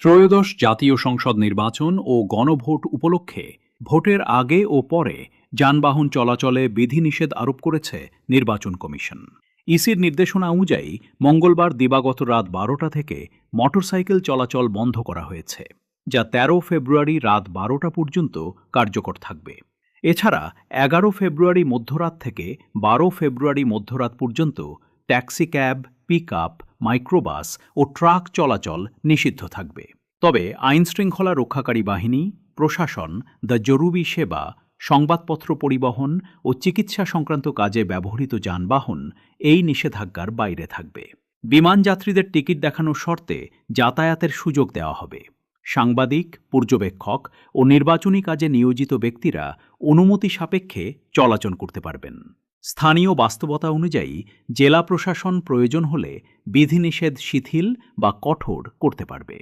ত্রয়োদশ জাতীয় সংসদ নির্বাচন ও গণভোট উপলক্ষে ভোটের আগে ও পরে যানবাহন চলাচলে বিধিনিষেধ আরোপ করেছে নির্বাচন কমিশন। ইসির নির্দেশনা অনুযায়ী মঙ্গলবার দিবাগত রাত 12টা থেকে মোটরসাইকেল চলাচল বন্ধ করা হয়েছে, যা 13 ফেব্রুয়ারি রাত 12টা পর্যন্ত কার্যকর থাকবে। এছাড়া 11 ফেব্রুয়ারি মধ্যরাত থেকে 12 ফেব্রুয়ারি মধ্যরাত পর্যন্ত ট্যাক্সি ক্যাব, পিকআপ, মাইক্রোবাস ও ট্রাক চলাচল নিষিদ্ধ থাকবে। তবে আইনশৃঙ্খলা রক্ষাকারী বাহিনী, প্রশাসন, দ্য জরুরি সেবা, সংবাদপত্র পরিবহন ও চিকিৎসা সংক্রান্ত কাজে ব্যবহৃত যানবাহন এই নিষেধাজ্ঞার বাইরে থাকবে। বিমান যাত্রীদের টিকিট দেখানোর শর্তে যাতায়াতের সুযোগ দেওয়া হবে। সাংবাদিক, পর্যবেক্ষক ও নির্বাচনী কাজে নিয়োজিত ব্যক্তিরা অনুমতি সাপেক্ষে চলাচল করতে পারবেন। স্থানীয় বাস্তবতা অনুযায়ী জেলা প্রশাসন প্রয়োজন হলে বিধিনিষেধ শিথিল বা কঠোর করতে পারবে।